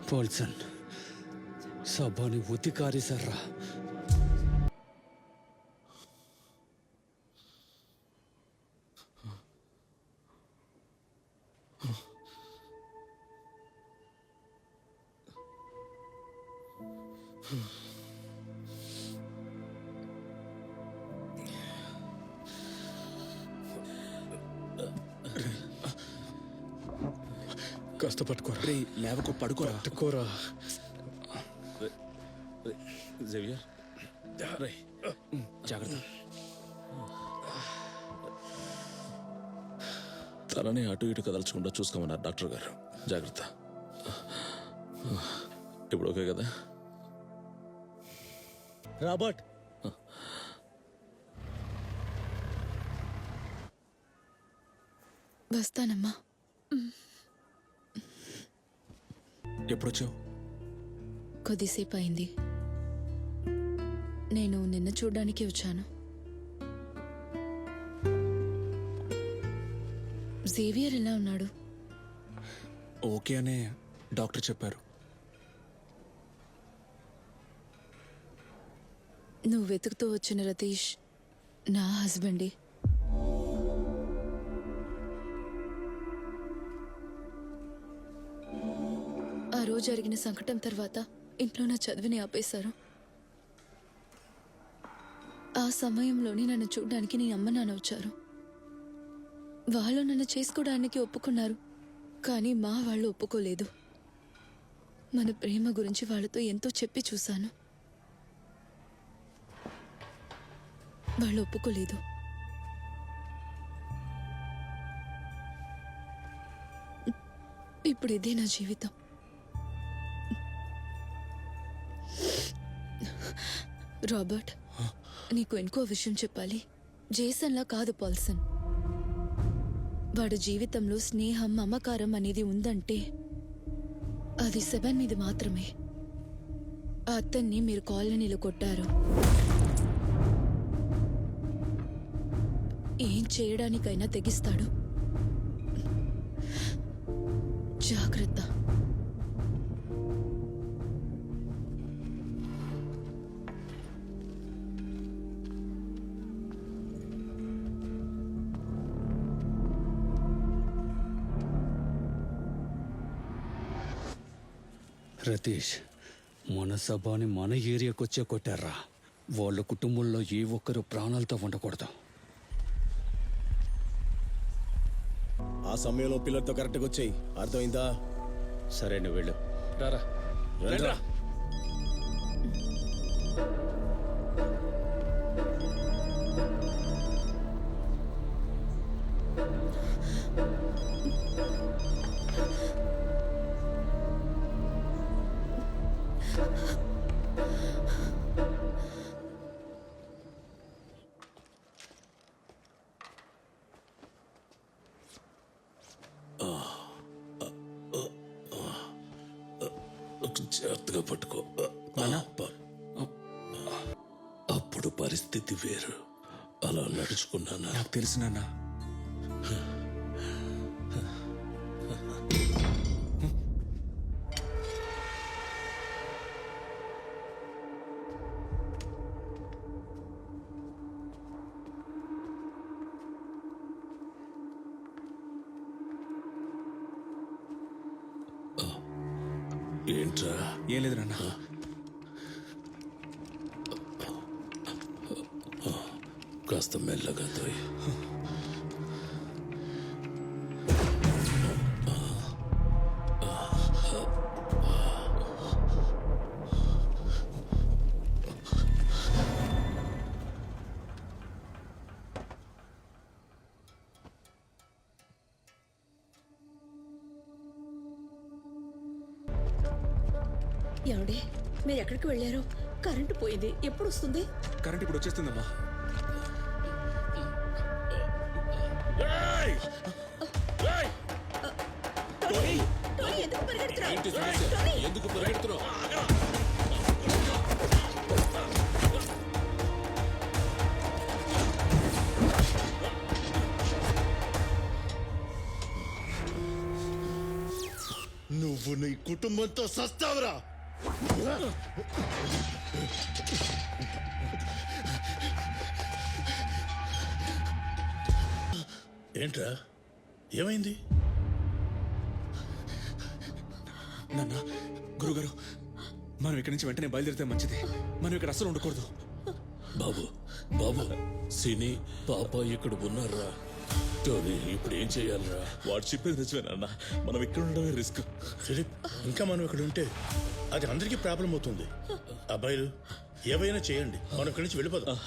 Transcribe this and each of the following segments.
Poulsen సభని ఉత్తి కారేశారా? కాస్త పట్టుకోరా. లేవకు, పడుకోరా. పట్టుకోరా. జేవియర్, జాగ్రత్త. తనని అటు ఇటు కదల్చకుండా చూసుకోమన్నారు డాక్టర్ గారు. జాగ్రత్త. ఇప్పుడు ఓకే కదా? రాబర్ట్, వస్తానమ్మా. ఎప్పుడొచ్చావు? కొద్దిసేపు అయింది. నేను నిన్న చూడ్డానికి వచ్చాను. జేవియర్ ఎలా ఉన్నాడు? ఓకే అనే డాక్టర్ చెప్పారు. నువ్వు వెతుకుతూ వచ్చిన రతీష్ నా హస్బెండే. ఆ రోజు జరిగిన సంకటం తర్వాత ఇంట్లో నా చదువుని ఆపేశారు. ఆ సమయంలోనే నన్ను చూడ్డానికి నీ అమ్మ నాన్న వచ్చారు. వాళ్ళు నన్ను చేసుకోవడానికి ఒప్పుకున్నారు, కానీ మా వాళ్ళు ఒప్పుకోలేదు. మన ప్రేమ గురించి వాళ్ళతో ఎంతో చెప్పి చూశాను, వాళ్ళు ఒప్పుకోలేదు. ఇప్పుడు ఇదే నా జీవితం. రాబర్ట్, నీకు ఇంకో విషయం చెప్పాలి. జేసన్లా కాదు పాల్సన్. వాడు జీవితంలో స్నేహం, మమకారం అనేది ఉందంటే అది 7 మీద మాత్రమే. ఆ అతన్ని మీరు కాలనీలో కొట్టారు. ఏం చేయడానికైనా తెగిస్తాడు. జాగ్రత్త. రతీష్, మన సభని మన ఏరియాకొచ్చే కొట్టారా? వాళ్ళ కుటుంబంలో ఏ ఒక్కరు ప్రాణాలతో ఉండకూడదు. ఆ సమయంలో పిల్లలతో కరెక్ట్గా వచ్చాయి. అర్థమైందా? సరే, నువ్వు వెళ్ళు. రారా. రండ్రా. జాగ్రత్తగా పట్టుకో. అప్పుడు పరిస్థితి వేరు. అలా నడుచుకున్నానా? నాకు తెలుసు నాన్న. ఏంట్రా? ఏం లేదు నాన్న. కాస్త మెల్లగా తోయ్. ఏమండి, మీరు ఎక్కడికి వెళ్ళారు? కరెంటు పోయింది. ఎప్పుడు వస్తుంది? కరెంట్ ఇప్పుడు వచ్చేస్తుందమ్మా. టోనీ, ఎందుకు పరిగెడుతున్నావు? ఎందుకు పరిగెడుతున్నావు? నువ్వు నువ్వు నీ కుటుంబంతో సస్తావురా. ఏంట్రా ఏమైంది? నాన్న, గురుగారు, మనం ఇక్కడి నుంచి వెంటనే బయలుదేరితే మంచిది. మనం ఇక్కడ అస్సలు ఉండకూడదు. బాబు బాబు సిని పాప ఇక్కడ ఉన్నారా? టోనీ, ఇప్పుడు ఏం చేయాలరా? వాడు చెప్పేది నిజమేనన్నా, మనం ఇక్కడ ఉండడమే రిస్క్. ఫిలిప్, ఇంకా మనం ఇక్కడ ఉంటే అది అందరికీ ప్రాబ్లం అవుతుంది. అబ్బాయిలు ఏవైనా చేయండి, మనం ఇక్కడి నుంచి వెళ్ళిపోదాం.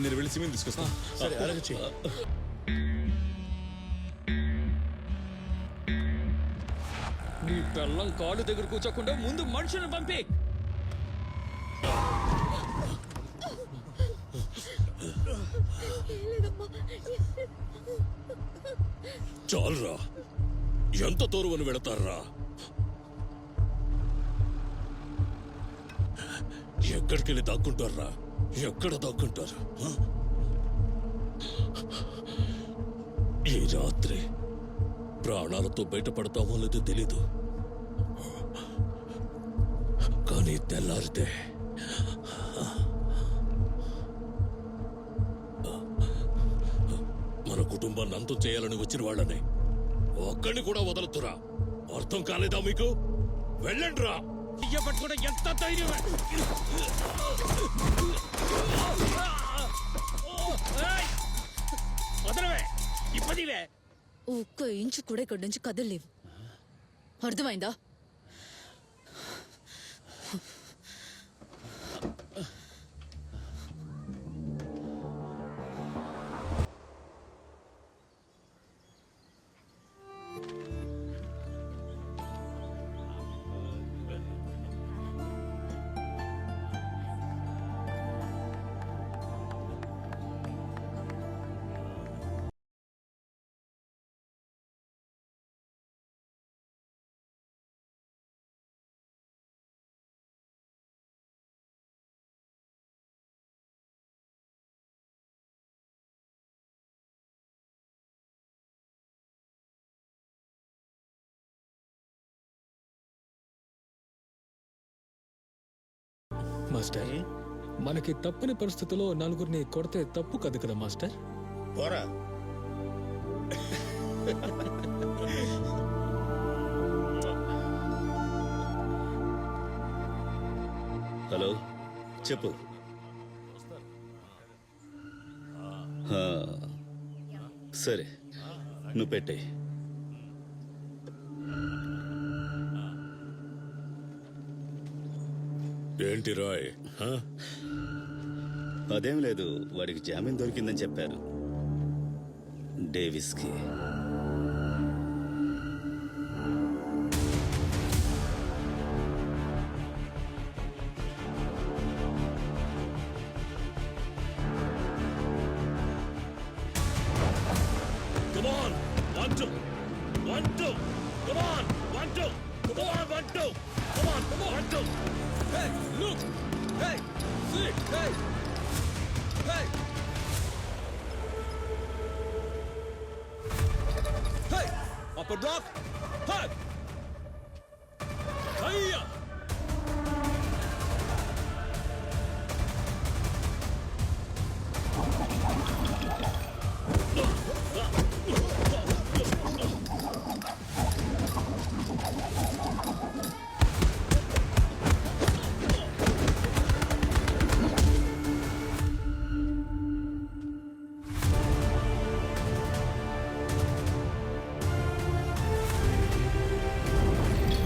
నేను వెళ్ళి సిమెంట్ తీసుకొస్తాను. సరే అలాగే చేయి. నీ పెళ్ళం కాలు దగ్గర కూర్చోకుండా ముందు మనుషులను పంపి. చాలురా, ఎంత దూరం వెళతారా? ఎక్కడికి వెళ్ళి దాక్కుంటారా? ఎక్కడ దాక్కుంటారు? ఆ? ఈ రాత్రి ప్రాణాలతో బయటపడతామో లేదో తెలీదు, కానీ తెల్లారితే మన కుటుంబాన్ని అంతం చేయాలని వచ్చిన వాళ్ళని ఒక్కడిని కూడా వదలతురా. అర్థం కాలేదా మీకు? వెళ్ళండి రా. పట్టుకుంటే ఎంత ధైర్యం! వదలవే, ఇప్పటివే. ఒక్క ఇంచు కూడా ఇక్కడి నుంచి కదలలేవు. అర్థమైందా? మాస్టర్, మనకి తప్పని పరిస్థితుల్లో నలుగురిని కొడితే తప్పు కాదు కదా మాస్టర్? పోరా. హలో, చెప్పు. ఆ, సరే, నువ్వు పెట్టే. ఏంటి రాయ్? ఆ? అదేం లేదు, వాడికి జామీన్ దొరికిందని చెప్పారు డేవిస్కి. Come on, 1-2, 1-2. Come on, 1-2. Come on, 1-2. Come on, 1-2. Hey, look! Hey, see! Hey, hey, hey! Upper block! Hey! Hiya!